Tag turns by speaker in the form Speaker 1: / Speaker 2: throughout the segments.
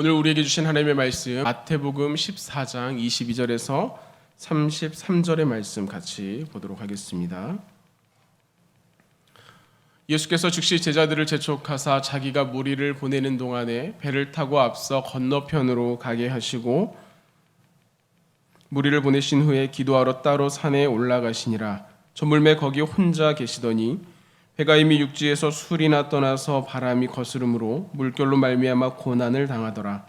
Speaker 1: 오늘 우리에게 주신 하나님의 말씀 마태복음 14장 22절에서 33절의 말씀 같이 보도록 하겠습니다. 예수께서 즉시 제자들을 재촉하사 자기가 무리를 보내는 동안에 배를 타고 앞서 건너편으로 가게 하시고 무리를 보내신 후에 기도하러 따로 산에 올라가시니라. 저물매 거기 혼자 계시더니 배가 이미 육지에서 술이나 떠나서 바람이 거스름으로 물결로 말미암아 고난을 당하더라.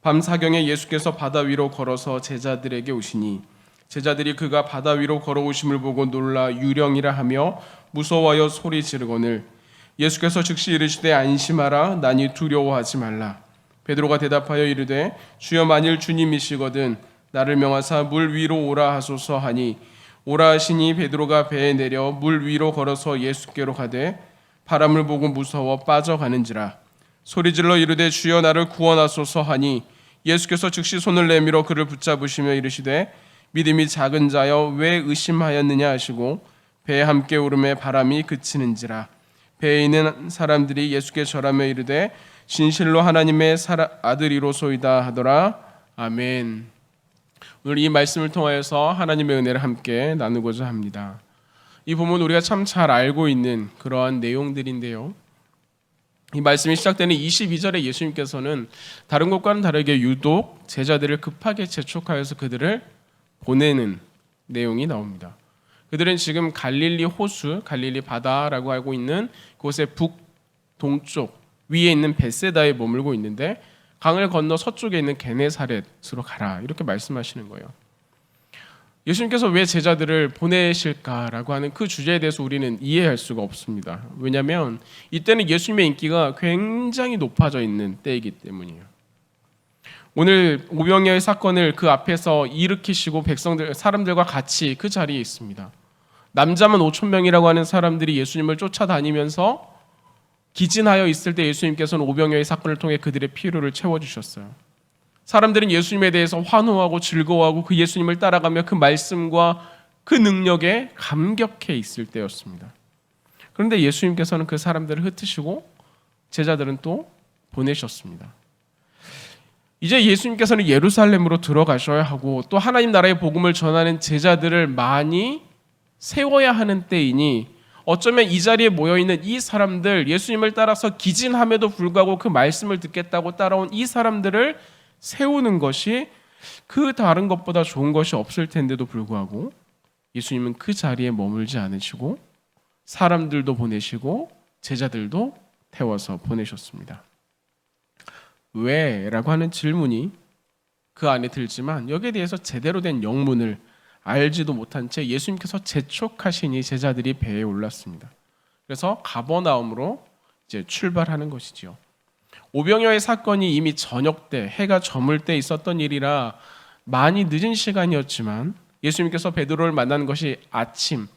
Speaker 1: 밤 사경에 예수께서 바다 위로 걸어서 제자들에게 오시니 제자들이 그가 바다 위로 걸어오심을 보고 놀라 유령이라 하며 무서워하여 소리 지르거늘 예수께서 즉시 이르시되 안심하라 나니 두려워하지 말라. 베드로가 대답하여 이르되 주여 만일 주님이시거든 나를 명하사 물 위로 오라 하소서 하니 오라 하시니 베드로가 배에 내려 물 위로 걸어서 예수께로 가되 바람을 보고 무서워 빠져가는지라. 소리질러 이르되 주여 나를 구원하소서 하니 예수께서 즉시 손을 내밀어 그를 붙잡으시며 이르시되 믿음이 작은 자여 왜 의심하였느냐 하시고 배에 함께 오름에 바람이 그치는지라. 배에 있는 사람들이 예수께 절하며 이르되 진실로 하나님의 아들이로소이다 하더라. 아멘. 오늘 이 말씀을 통하여서 하나님의 은혜를 함께 나누고자 합니다. 이 부분 우리가 참 잘 알고 있는 그러한 내용들인데요. 이 말씀이 시작되는 22절에 예수님께서는 다른 곳과는 다르게 유독 제자들을 급하게 재촉하여서 그들을 보내는 내용이 나옵니다. 그들은 지금 갈릴리 호수, 갈릴리 바다라고 알고 있는 곳의 북동쪽 위에 있는 벳세다에 머물고 있는데 강을 건너 서쪽에 있는 게네사렛으로 가라 이렇게 말씀하시는 거예요. 예수님께서 왜 제자들을 보내실까라고 하는 그 주제에 대해서 우리는 이해할 수가 없습니다. 왜냐하면 이때는 예수님의 인기가 굉장히 높아져 있는 때이기 때문이에요. 오늘 오병이어의 사건을 그 앞에서 일으키시고 사람들과 같이 그 자리에 있습니다. 남자만 5천 명이라고 하는 사람들이 예수님을 쫓아다니면서 기진하여 있을 때 예수님께서는 오병이어의 사건을 통해 그들의 필요를 채워주셨어요. 사람들은 예수님에 대해서 환호하고 즐거워하고 그 예수님을 따라가며 그 말씀과 그 능력에 감격해 있을 때였습니다. 그런데 예수님께서는 그 사람들을 흩으시고 제자들은 또 보내셨습니다. 이제 예수님께서는 예루살렘으로 들어가셔야 하고 또 하나님 나라의 복음을 전하는 제자들을 많이 세워야 하는 때이니 어쩌면 이 자리에 모여있는 이 사람들, 예수님을 따라서 기진함에도 불구하고 그 말씀을 듣겠다고 따라온 이 사람들을 세우는 것이 그 다른 것보다 좋은 것이 없을 텐데도 불구하고 예수님은 그 자리에 머물지 않으시고 사람들도 보내시고 제자들도 태워서 보내셨습니다. 왜? 라고 하는 질문이 그 안에 들지만 여기에 대해서 제대로 된 영문을 알지도 못한 채 예수님께서 재촉하시니 제자들이 배에 올랐습니다. 그래서 가버나움으로 이제 출발하는 것이지요. 오병이어의 사건이 이미 저녁 때 해가 저물 때 있었던 일이라 많이 늦은 시간이었지만 예수님께서 베드로를 만난 것이 아침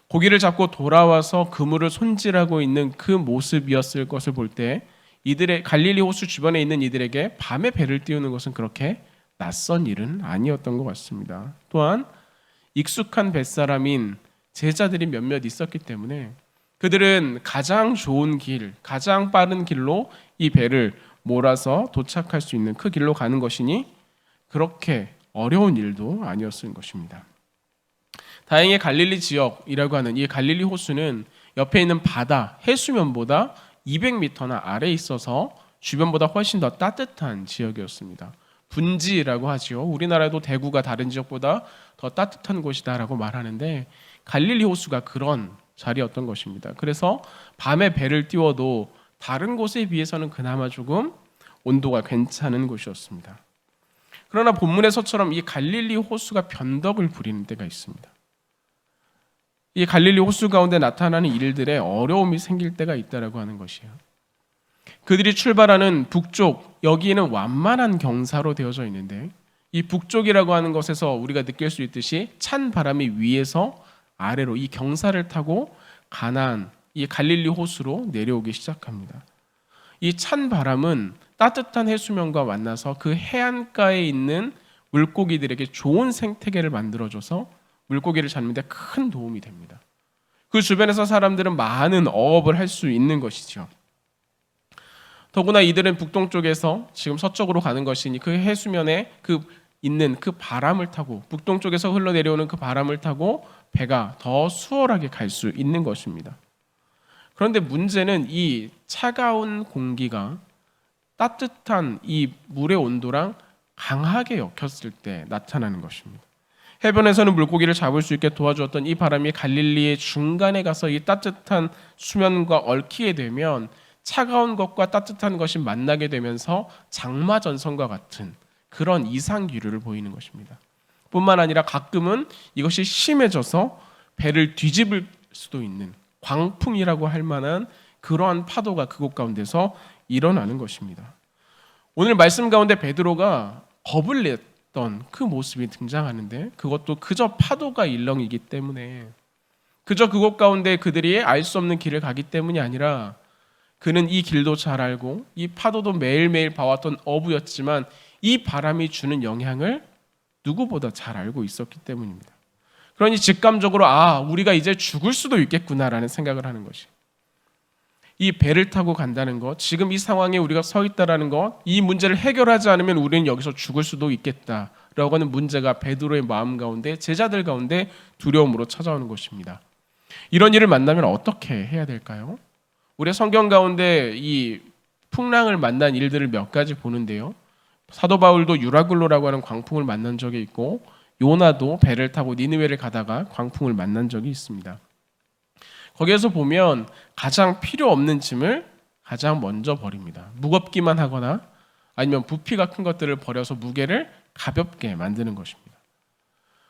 Speaker 1: 고기를 잡고 돌아와서 그물을 손질하고 있는 그 모습이었을 것을 볼 때 이들의 갈릴리 호수 주변에 있는 이들에게 밤에 배를 띄우는 것은 그렇게 낯선 일은 아니었던 것 같습니다. 또한 익숙한 뱃사람인 제자들이 몇몇 있었기 때문에 그들은 가장 좋은 길, 가장 빠른 길로 이 배를 몰아서 도착할 수 있는 그 길로 가는 것이니 그렇게 어려운 일도 아니었을 것입니다. 다행히 갈릴리 지역이라고 하는 이 갈릴리 호수는 옆에 있는 바다, 해수면보다 200m나 아래에 있어서 주변보다 훨씬 더 따뜻한 지역이었습니다. 분지라고 하지요. 우리나라도 대구가 다른 지역보다 더 따뜻한 곳이다라고 말하는데 갈릴리 호수가 그런 자리였던 것입니다. 그래서 밤에 배를 띄워도 다른 곳에 비해서는 그나마 조금 온도가 괜찮은 곳이었습니다. 그러나 본문에서처럼 이 갈릴리 호수가 변덕을 부리는 때가 있습니다. 이 갈릴리 호수 가운데 나타나는 일들에 어려움이 생길 때가 있다라고 하는 것이에요. 그들이 출발하는 북쪽, 여기는 완만한 경사로 되어져 있는데 이 북쪽이라고 하는 것에서 우리가 느낄 수 있듯이 찬 바람이 위에서 아래로 이 경사를 타고 가나안, 이 갈릴리 호수로 내려오기 시작합니다. 이 찬 바람은 따뜻한 해수면과 만나서 그 해안가에 있는 물고기들에게 좋은 생태계를 만들어줘서 물고기를 잡는 데 큰 도움이 됩니다. 그 주변에서 사람들은 많은 어업을 할 수 있는 것이죠. 더구나 이들은 북동쪽에서 지금 서쪽으로 가는 것이니 그 해수면에 있는 그 바람을 타고, 북동쪽에서 흘러내려오는 그 바람을 타고 배가 더 수월하게 갈 수 있는 것입니다. 그런데 문제는 이 차가운 공기가 따뜻한 이 물의 온도랑 강하게 엮였을 때 나타나는 것입니다. 해변에서는 물고기를 잡을 수 있게 도와주었던 이 바람이 갈릴리의 중간에 가서 이 따뜻한 수면과 얽히게 되면 차가운 것과 따뜻한 것이 만나게 되면서 장마전선과 같은 그런 이상기류를 보이는 것입니다. 뿐만 아니라 가끔은 이것이 심해져서 배를 뒤집을 수도 있는 광풍이라고 할 만한 그러한 파도가 그곳 가운데서 일어나는 것입니다. 오늘 말씀 가운데 베드로가 겁을 냈던 그 모습이 등장하는데, 그것도 그저 파도가 일렁이기 때문에, 그저 그곳 가운데 그들이 알 수 없는 길을 가기 때문이 아니라 그는 이 길도 잘 알고 이 파도도 매일매일 봐왔던 어부였지만 이 바람이 주는 영향을 누구보다 잘 알고 있었기 때문입니다. 그러니 직감적으로 우리가 이제 죽을 수도 있겠구나라는 생각을 하는 것이, 이 배를 타고 간다는 것, 지금 이 상황에 우리가 서 있다라는 것, 이 문제를 해결하지 않으면 우리는 여기서 죽을 수도 있겠다라고 하는 문제가 베드로의 마음 가운데, 제자들 가운데 두려움으로 찾아오는 것입니다. 이런 일을 만나면 어떻게 해야 될까요? 우리 성경 가운데 이 풍랑을 만난 일들을 몇 가지 보는데요. 사도 바울도 유라굴로라고 하는 광풍을 만난 적이 있고, 요나도 배를 타고 니느웨를 가다가 광풍을 만난 적이 있습니다. 거기에서 보면 가장 필요 없는 짐을 가장 먼저 버립니다. 무겁기만 하거나 아니면 부피가 큰 것들을 버려서 무게를 가볍게 만드는 것입니다.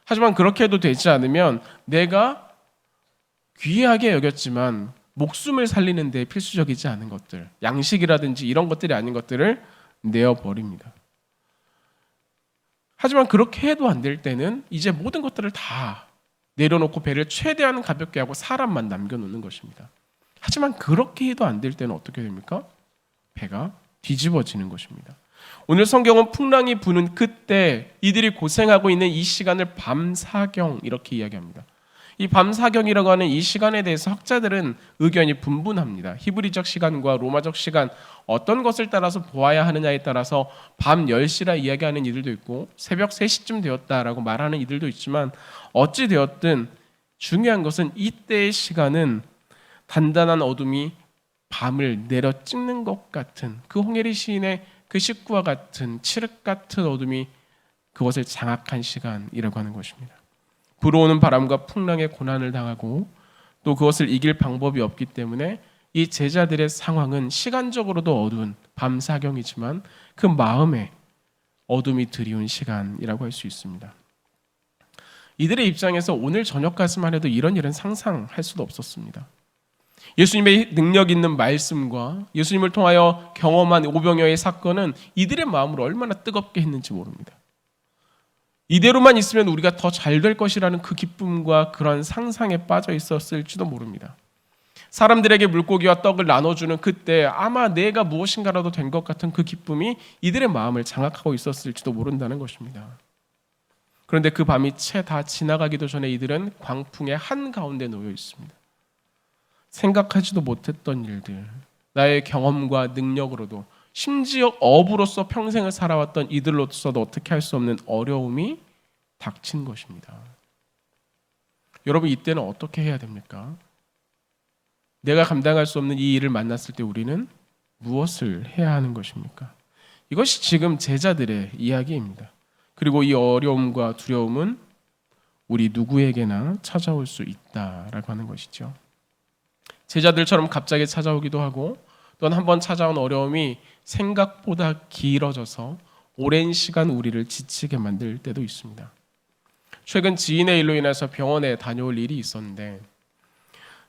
Speaker 1: 하지만 그렇게 해도 되지 않으면 내가 귀하게 여겼지만 목숨을 살리는 데 필수적이지 않은 것들, 양식이라든지 이런 것들이 아닌 것들을 내어버립니다. 하지만 그렇게 해도 안 될 때는 이제 모든 것들을 다 내려놓고 배를 최대한 가볍게 하고 사람만 남겨놓는 것입니다. 하지만 그렇게 해도 안 될 때는 어떻게 됩니까? 배가 뒤집어지는 것입니다. 오늘 성경은 풍랑이 부는 그때 이들이 고생하고 있는 이 시간을 밤사경 이렇게 이야기합니다. 이 밤사경이라고 하는 이 시간에 대해서 학자들은 의견이 분분합니다. 히브리적 시간과 로마적 시간, 어떤 것을 따라서 보아야 하느냐에 따라서 밤 10시라 이야기하는 이들도 있고 새벽 3시쯤 되었다라고 말하는 이들도 있지만, 어찌 되었든 중요한 것은 이때의 시간은 단단한 어둠이 밤을 내려 찍는 것 같은, 그 홍해리 시인의 그 식구와 같은 칠흑 같은 어둠이 그것을 장악한 시간이라고 하는 것입니다. 불어오는 바람과 풍랑에 고난을 당하고 또 그것을 이길 방법이 없기 때문에 이 제자들의 상황은 시간적으로도 어두운 밤사경이지만 그 마음에 어둠이 드리운 시간이라고 할 수 있습니다. 이들의 입장에서 오늘 저녁까지만 해도 이런 일은 상상할 수도 없었습니다. 예수님의 능력 있는 말씀과 예수님을 통하여 경험한 오병이어의 사건은 이들의 마음을 얼마나 뜨겁게 했는지 모릅니다. 이대로만 있으면 우리가 더 잘 될 것이라는 그 기쁨과 그런 상상에 빠져 있었을지도 모릅니다. 사람들에게 물고기와 떡을 나눠주는 그때 아마 내가 무엇인가라도 된 것 같은 그 기쁨이 이들의 마음을 장악하고 있었을지도 모른다는 것입니다. 그런데 그 밤이 채 다 지나가기도 전에 이들은 광풍의 한가운데 놓여 있습니다. 생각하지도 못했던 일들, 나의 경험과 능력으로도, 심지어 어부로서 평생을 살아왔던 이들로서도 어떻게 할 수 없는 어려움이 닥친 것입니다. 여러분, 이때는 어떻게 해야 됩니까? 내가 감당할 수 없는 이 일을 만났을 때 우리는 무엇을 해야 하는 것입니까? 이것이 지금 제자들의 이야기입니다. 그리고 이 어려움과 두려움은 우리 누구에게나 찾아올 수 있다라고 하는 것이죠. 제자들처럼 갑자기 찾아오기도 하고, 또는 한번 찾아온 어려움이 생각보다 길어져서 오랜 시간 우리를 지치게 만들 때도 있습니다. 최근 지인의 일로 인해서 병원에 다녀올 일이 있었는데,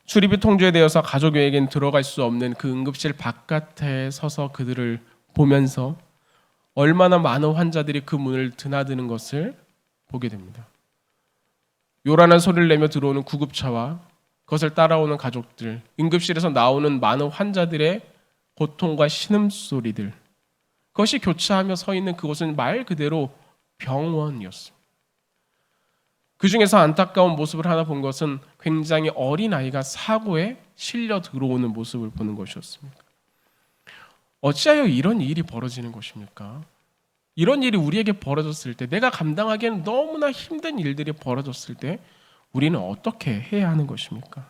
Speaker 1: 출입이 통제되어서 가족에겐 들어갈 수 없는 그 응급실 바깥에 서서 그들을 보면서 얼마나 많은 환자들이 그 문을 드나드는 것을 보게 됩니다. 요란한 소리를 내며 들어오는 구급차와 그것을 따라오는 가족들, 응급실에서 나오는 많은 환자들의 고통과 신음소리들, 그것이 교차하며 서 있는 그곳은 말 그대로 병원이었습니다. 그 중에서 안타까운 모습을 하나 본 것은 굉장히 어린 아이가 사고에 실려 들어오는 모습을 보는 것이었습니다.
Speaker 2: 어찌하여 이런 일이 벌어지는 것입니까? 이런 일이 우리에게 벌어졌을 때, 내가 감당하기에는 너무나 힘든 일들이 벌어졌을 때 우리는 어떻게 해야 하는 것입니까?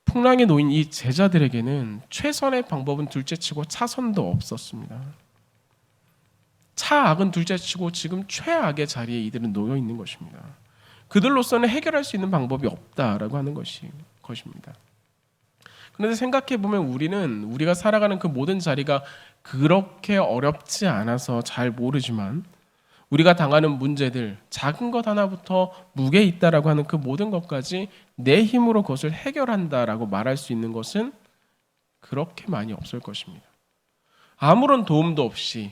Speaker 2: 풍랑에 놓인 이 제자들에게는 최선의 방법은 둘째치고 차선도 없었습니다. 차악은 둘째치고 지금 최악의 자리에 이들은 놓여 있는 것입니다. 그들로서는 해결할 수 있는 방법이 없다라고 하는 것입니다. 그런데 생각해 보면 우리가 살아가는 그 모든 자리가 그렇게 어렵지 않아서 잘 모르지만, 우리가 당하는 문제들, 작은 것 하나부터 무게 있다라고 하는 그 모든 것까지 내 힘으로 그것을 해결한다라고 말할 수 있는 것은 그렇게 많이 없을 것입니다. 아무런 도움도 없이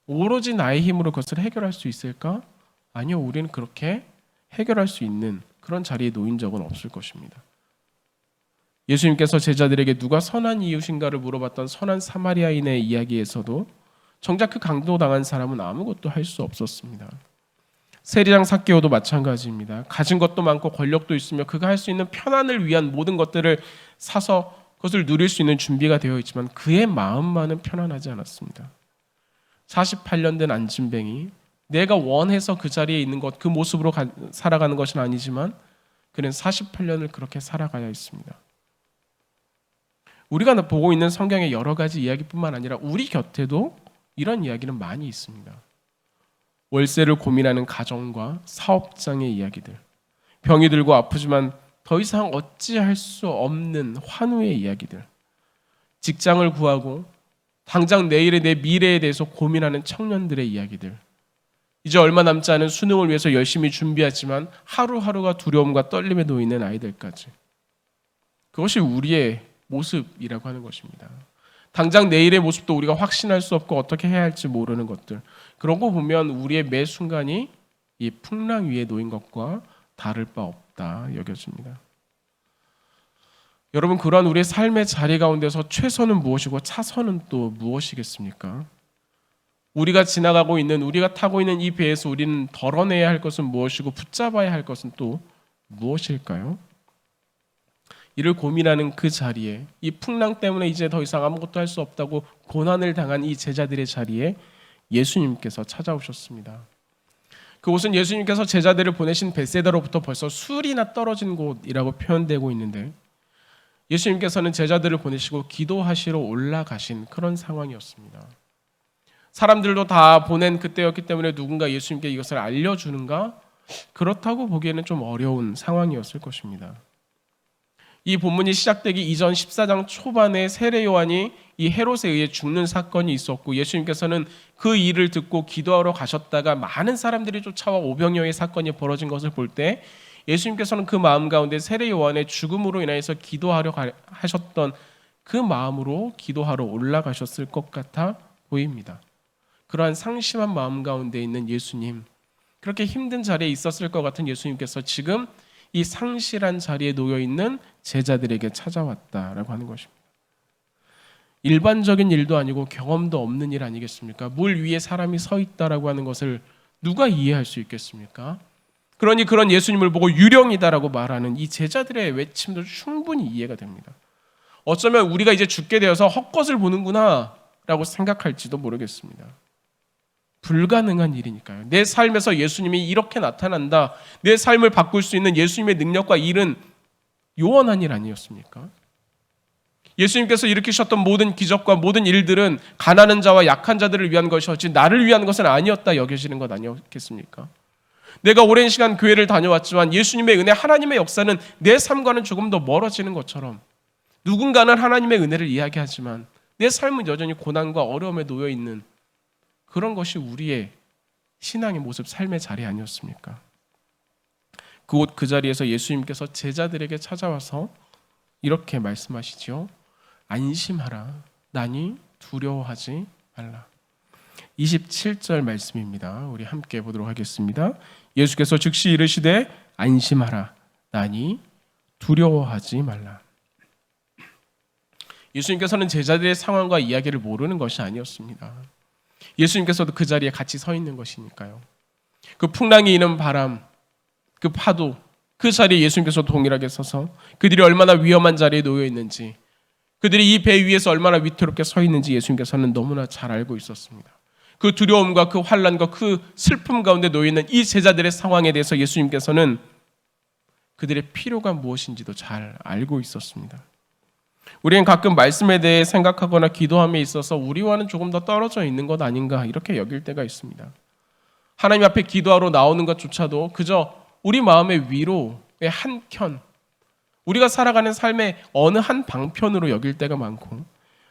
Speaker 2: 오로지 나의 힘으로 그것을 해결할 수 있을까? 아니요, 우리는 그렇게 해결할 수 있는 그런 자리에 놓인 적은 없을 것입니다. 예수님께서 제자들에게 누가 선한 이웃인가를 물어봤던 선한 사마리아인의 이야기에서도 정작 그 강도당한 사람은 아무것도 할 수 없었습니다. 세리장 삭개오도 마찬가지입니다. 가진 것도 많고 권력도 있으며 그가 할 수 있는 편안을 위한 모든 것들을 사서 그것을 누릴 수 있는 준비가 되어 있지만 그의 마음만은 편안하지 않았습니다. 48년 된 안진뱅이, 내가 원해서 그 자리에 있는 것, 그 모습으로 살아가는 것은 아니지만 그는 48년을 그렇게 살아가야 했습니다. 우리가 보고 있는 성경의 여러 가지 이야기뿐만 아니라 우리 곁에도 이런 이야기는 많이 있습니다. 월세를 고민하는 가정과 사업장의 이야기들, 병이 들고 아프지만 더 이상 어찌할 수 없는 환우의 이야기들, 직장을 구하고 당장 내일의 내 미래에 대해서 고민하는 청년들의 이야기들, 이제 얼마 남지 않은 수능을 위해서 열심히 준비하지만 하루하루가 두려움과 떨림에 놓이는 아이들까지, 그것이 우리의 모습이라고 하는 것입니다. 당장 내일의 모습도 우리가 확신할 수 없고 어떻게 해야 할지 모르는 것들, 그런 거 보면 우리의 매 순간이 이 풍랑 위에 놓인 것과 다를 바 없다 여겨집니다. 여러분, 그러한 우리의 삶의 자리 가운데서 최선은 무엇이고 차선은 또 무엇이겠습니까? 우리가 지나가고 있는, 우리가 타고 있는 이 배에서 우리는 덜어내야 할 것은 무엇이고 붙잡아야 할 것은 또 무엇일까요? 이를 고민하는 그 자리에, 이 풍랑 때문에 이제 더 이상 아무것도 할 수 없다고 고난을 당한 이 제자들의 자리에 예수님께서 찾아오셨습니다. 그곳은 예수님께서 제자들을 보내신 벳세다로부터 벌써 술이나 떨어진 곳이라고 표현되고 있는데, 예수님께서는 제자들을 보내시고 기도하시러 올라가신 그런 상황이었습니다. 사람들도 다 보낸 그때였기 때문에 누군가 예수님께 이것을 알려주는가? 그렇다고 보기에는 좀 어려운 상황이었을 것입니다. 이 본문이 시작되기 이전 14장 초반에 세례 요한이 이 헤롯에 의해 죽는 사건이 있었고, 예수님께서는 그 일을 듣고 기도하러 가셨다가 많은 사람들이 쫓아와 오병이어의 사건이 벌어진 것을 볼 때 예수님께서는 그 마음 가운데 세례 요한의 죽음으로 인해서 기도하려 하셨던 그 마음으로 기도하러 올라가셨을 것 같아 보입니다. 그러한 상심한 마음 가운데 있는 예수님, 그렇게 힘든 자리에 있었을 것 같은 예수님께서 지금 이 상실한 자리에 놓여 있는 제자들에게 찾아왔다라고 하는 것입니다. 일반적인 일도 아니고 경험도 없는 일 아니겠습니까? 물 위에 사람이 서 있다라고 하는 것을 누가 이해할 수 있겠습니까? 그러니 그런 예수님을 보고 유령이다라고 말하는 이 제자들의 외침도 충분히 이해가 됩니다. 어쩌면 우리가 이제 죽게 되어서 헛것을 보는구나 라고 생각할지도 모르겠습니다. 불가능한 일이니까요. 내 삶에서 예수님이 이렇게 나타난다, 내 삶을 바꿀 수 있는 예수님의 능력과 일은 요원한 일 아니었습니까? 예수님께서 일으키셨던 모든 기적과 모든 일들은 가난한 자와 약한 자들을 위한 것이었지 나를 위한 것은 아니었다 여겨지는 것 아니었겠습니까? 내가 오랜 시간 교회를 다녀왔지만 예수님의 은혜, 하나님의 역사는 내 삶과는 조금 더 멀어지는 것처럼, 누군가는 하나님의 은혜를 이야기하지만 내 삶은 여전히 고난과 어려움에 놓여 있는 그런 것이 우리의 신앙의 모습, 삶의 자리 아니었습니까? 그곳 그 자리에서 예수님께서 제자들에게 찾아와서 이렇게 말씀하시죠. 안심하라, 나니 두려워하지 말라. 27절 말씀입니다. 우리 함께 보도록 하겠습니다. 예수께서 즉시 이르시되 안심하라, 나니 두려워하지 말라. 예수님께서는 제자들의 상황과 이야기를 모르는 것이 아니었습니다. 예수님께서도 그 자리에 같이 서 있는 것이니까요. 그 풍랑이 이는 바람, 그 파도, 그 자리에 예수님께서 동일하게 서서 그들이 얼마나 위험한 자리에 놓여 있는지, 그들이 이 배 위에서 얼마나 위태롭게 서 있는지 예수님께서는 너무나 잘 알고 있었습니다. 그 두려움과 그 환난과 그 슬픔 가운데 놓여 있는 이 제자들의 상황에 대해서 예수님께서는 그들의 필요가 무엇인지도 잘 알고 있었습니다. 우리는 가끔 말씀에 대해 생각하거나 기도함에 있어서 우리와는 조금 더 떨어져 있는 것 아닌가 이렇게 여길 때가 있습니다. 하나님 앞에 기도하러 나오는 것조차도 그저 우리 마음의 위로의 한켠, 우리가 살아가는 삶의 어느 한 방편으로 여길 때가 많고,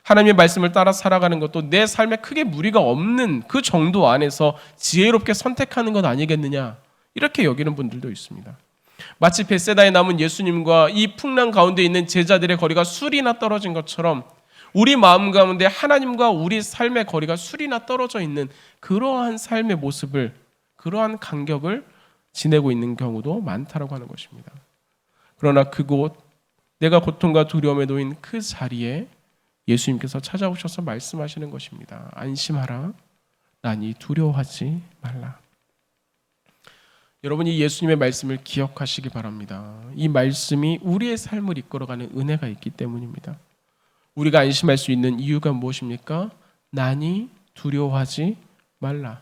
Speaker 2: 하나님의 말씀을 따라 살아가는 것도 내 삶에 크게 무리가 없는 그 정도 안에서 지혜롭게 선택하는 것 아니겠느냐 이렇게 여기는 분들도 있습니다. 마치 벳세다에 남은 예수님과 이 풍랑 가운데 있는 제자들의 거리가 술이나 떨어진 것처럼 우리 마음 가운데 하나님과 우리 삶의 거리가 술이나 떨어져 있는 그러한 삶의 모습을, 그러한 간격을 지내고 있는 경우도 많다라고 하는 것입니다. 그러나 그곳, 내가 고통과 두려움에 놓인 그 자리에 예수님께서 찾아오셔서 말씀하시는 것입니다. 안심하라. 나니 두려워하지 말라. 여러분이 예수님의 말씀을 기억하시기 바랍니다. 이 말씀이 우리의 삶을 이끌어가는 은혜가 있기 때문입니다. 우리가 안심할 수 있는 이유가 무엇입니까? 나니 두려워하지 말라.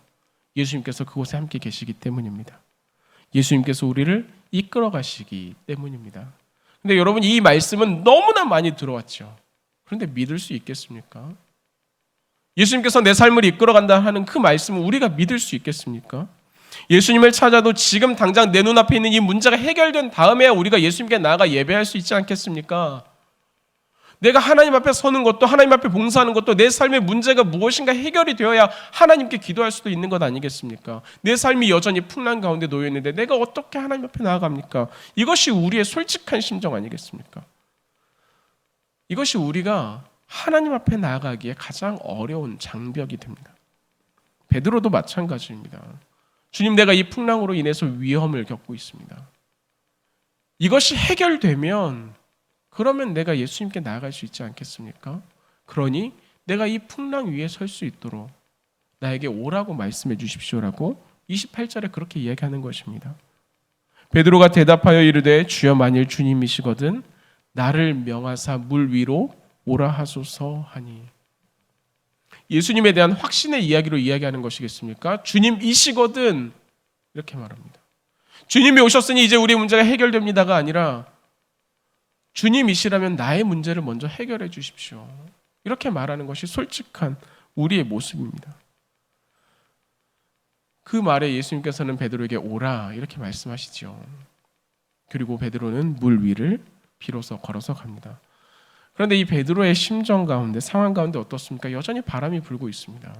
Speaker 2: 예수님께서 그곳에 함께 계시기 때문입니다. 예수님께서 우리를 이끌어 가시기 때문입니다. 근데 여러분, 이 말씀은 너무나 많이 들어왔죠. 그런데 믿을 수 있겠습니까? 예수님께서 내 삶을 이끌어간다 하는 그 말씀을 우리가 믿을 수 있겠습니까? 예수님을 찾아도 지금 당장 내 눈앞에 있는 이 문제가 해결된 다음에야 우리가 예수님께 나아가 예배할 수 있지 않겠습니까? 내가 하나님 앞에 서는 것도, 하나님 앞에 봉사하는 것도 내 삶의 문제가 무엇인가 해결이 되어야 하나님께 기도할 수도 있는 것 아니겠습니까? 내 삶이 여전히 풍랑 가운데 놓여 있는데 내가 어떻게 하나님 앞에 나아갑니까? 이것이 우리의 솔직한 심정 아니겠습니까? 이것이 우리가 하나님 앞에 나아가기에 가장 어려운 장벽이 됩니다. 베드로도 마찬가지입니다. 주님, 내가 이 풍랑으로 인해서 위험을 겪고 있습니다. 이것이 해결되면 그러면 내가 예수님께 나아갈 수 있지 않겠습니까? 그러니 내가 이 풍랑 위에 설 수 있도록 나에게 오라고 말씀해 주십시오라고 28절에 그렇게 이야기하는 것입니다. 베드로가 대답하여 이르되 주여 만일 주님이시거든 나를 명하사 물 위로 오라 하소서 하니. 예수님에 대한 확신의 이야기로 이야기하는 것이겠습니까? 주님이시거든 이렇게 말합니다. 주님이 오셨으니 이제 우리의 문제가 해결됩니다가 아니라 주님이시라면 나의 문제를 먼저 해결해 주십시오. 이렇게 말하는 것이 솔직한 우리의 모습입니다. 그 말에 예수님께서는 베드로에게 오라 이렇게 말씀하시죠. 그리고 베드로는 물 위를 비로소 걸어서 갑니다. 그런데 이 베드로의 심정 가운데, 상황 가운데 어떻습니까? 여전히 바람이 불고 있습니다.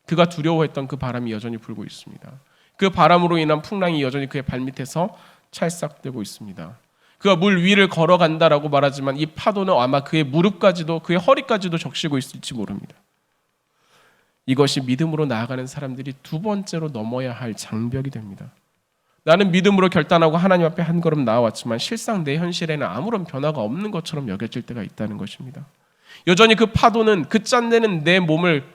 Speaker 2: 그가 두려워했던 그 바람이 여전히 불고 있습니다. 그 바람으로 인한 풍랑이 여전히 그의 발밑에서 찰싹대고 있습니다. 그가 물 위를 걸어간다라고 말하지만 이 파도는 아마 그의 무릎까지도, 그의 허리까지도 적시고 있을지 모릅니다. 이것이 믿음으로 나아가는 사람들이 두 번째로 넘어야 할 장벽이 됩니다. 나는 믿음으로 결단하고 하나님 앞에 한 걸음 나아왔지만 실상 내 현실에는 아무런 변화가 없는 것처럼 여겨질 때가 있다는 것입니다. 여전히 그 파도는, 그 짠내는 내 몸을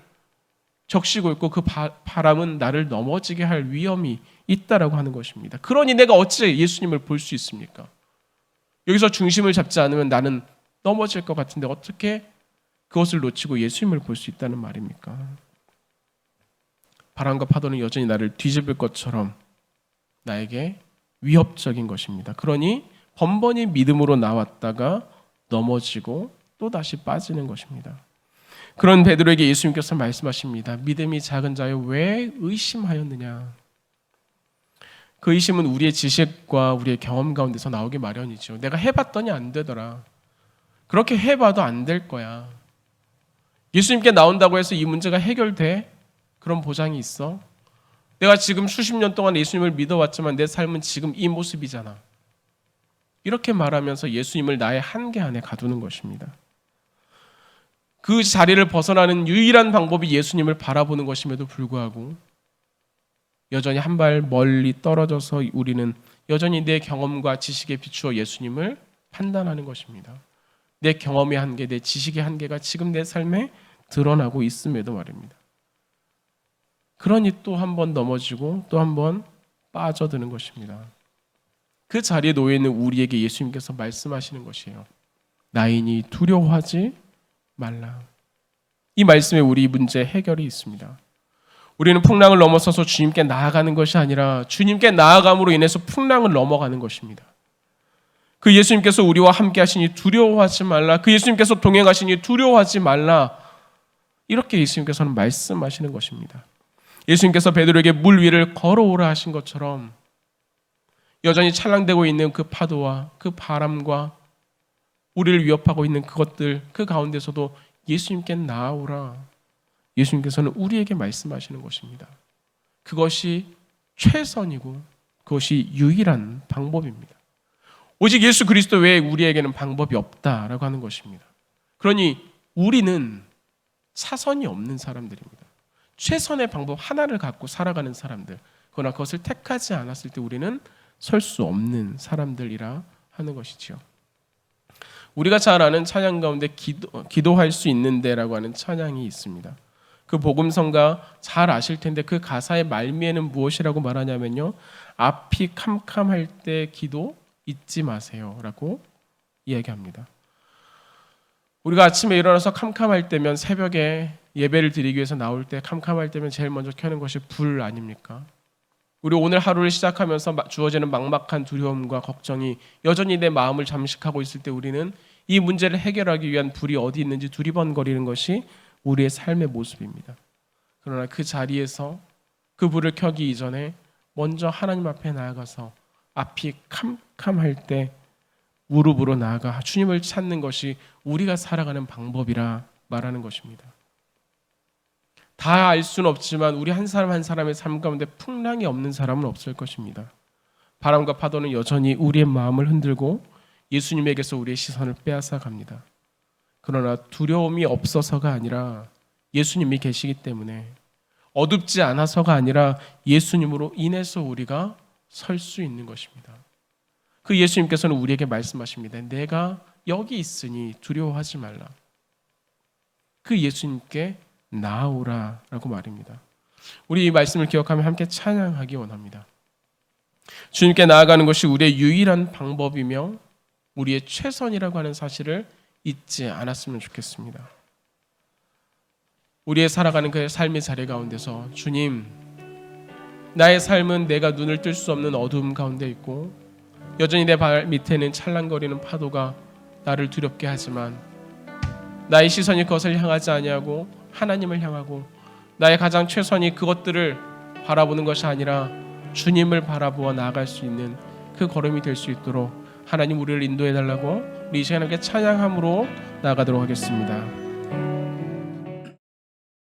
Speaker 2: 적시고 있고 그 바람은 나를 넘어지게 할 위험이 있다라고 하는 것입니다. 그러니 내가 어찌 예수님을 볼 수 있습니까? 여기서 중심을 잡지 않으면 나는 넘어질 것 같은데 어떻게 그것을 놓치고 예수님을 볼 수 있다는 말입니까? 바람과 파도는 여전히 나를 뒤집을 것처럼 나에게 위협적인 것입니다. 그러니 번번이 믿음으로 나왔다가 넘어지고 또 다시 빠지는 것입니다. 그런 베드로에게 예수님께서 말씀하십니다. 믿음이 작은 자여 왜 의심하였느냐? 그 의심은 우리의 지식과 우리의 경험 가운데서 나오기 마련이죠. 내가 해봤더니 안 되더라. 그렇게 해봐도 안 될 거야. 예수님께 나온다고 해서 이 문제가 해결돼? 그런 보장이 있어? 내가 지금 수십 년 동안 예수님을 믿어왔지만 내 삶은 지금 이 모습이잖아. 이렇게 말하면서 예수님을 나의 한계 안에 가두는 것입니다. 그 자리를 벗어나는 유일한 방법이 예수님을 바라보는 것임에도 불구하고 여전히 한 발 멀리 떨어져서 우리는 여전히 내 경험과 지식에 비추어 예수님을 판단하는 것입니다. 내 경험의 한계, 내 지식의 한계가 지금 내 삶에 드러나고 있음에도 말입니다. 그러니 또 한 번 넘어지고 또 한 번 빠져드는 것입니다. 그 자리에 놓여 있는 우리에게 예수님께서 말씀하시는 것이에요. 나이니 두려워하지 말라. 이 말씀에 우리 문제 해결이 있습니다. 우리는 풍랑을 넘어서서 주님께 나아가는 것이 아니라 주님께 나아감으로 인해서 풍랑을 넘어가는 것입니다. 그 예수님께서 우리와 함께 하시니 두려워하지 말라. 그 예수님께서 동행하시니 두려워하지 말라. 이렇게 예수님께서는 말씀하시는 것입니다. 예수님께서 베드로에게 물 위를 걸어오라 하신 것처럼 여전히 찰랑대고 있는 그 파도와 그 바람과 우리를 위협하고 있는 그것들, 그 가운데서도 예수님께 나아오라. 예수님께서는 우리에게 말씀하시는 것입니다. 그것이 최선이고 그것이 유일한 방법입니다. 오직 예수 그리스도 외에 우리에게는 방법이 없다라고 하는 것입니다. 그러니 우리는 차선이 없는 사람들입니다. 최선의 방법 하나를 갖고 살아가는 사람들, 그러나 그것을 택하지 않았을 때 우리는 설 수 없는 사람들이라 하는 것이지요. 우리가 잘 아는 찬양 가운데 기도할 수 있는데라고 하는 찬양이 있습니다. 그 복음성가 잘 아실 텐데 그 가사의 말미에는 무엇이라고 말하냐면요, 앞이 캄캄할 때 기도 잊지 마세요라고 이야기합니다. 우리가 아침에 일어나서 캄캄할 때면, 새벽에 예배를 드리기 위해서 나올 때 캄캄할 때면 제일 먼저 켜는 것이 불 아닙니까? 우리 오늘 하루를 시작하면서 주어지는 막막한 두려움과 걱정이 여전히 내 마음을 잠식하고 있을 때 우리는 이 문제를 해결하기 위한 불이 어디 있는지 두리번거리는 것이 우리의 삶의 모습입니다. 그러나 그 자리에서 그 불을 켜기 이전에 먼저 하나님 앞에 나아가서 앞이 캄캄할 때 무릎으로 나아가 주님을 찾는 것이 우리가 살아가는 방법이라 말하는 것입니다. 다 알 수는 없지만 우리 한 사람 한 사람의 삶 가운데 풍랑이 없는 사람은 없을 것입니다. 바람과 파도는 여전히 우리의 마음을 흔들고 예수님에게서 우리의 시선을 빼앗아 갑니다. 그러나 두려움이 없어서가 아니라 예수님이 계시기 때문에, 어둡지 않아서가 아니라 예수님으로 인해서 우리가 설 수 있는 것입니다. 그 예수님께서는 우리에게 말씀하십니다. 내가 여기 있으니 두려워하지 말라. 그 예수님께 나아오라라고 말입니다. 우리 이 말씀을 기억하며 함께 찬양하기 원합니다. 주님께 나아가는 것이 우리의 유일한 방법이며 우리의 최선이라고 하는 사실을 잊지 않았으면 좋겠습니다. 우리의 살아가는 그 삶의 자리 가운데서 주님, 나의 삶은 내가 눈을 뜰 수 없는 어두움 가운데 있고 여전히 내 발 밑에는 찰랑거리는 파도가 나를 두렵게 하지만 나의 시선이 그것을 향하지 아니하고 하나님을 향하고 나의 가장 최선이 그것들을 바라보는 것이 아니라 주님을 바라보아 나아갈 수 있는 그 걸음이 될 수 있도록 하나님 우리를 인도해 달라고 우리 이 시간에 함께 찬양함으로 나아가도록 하겠습니다.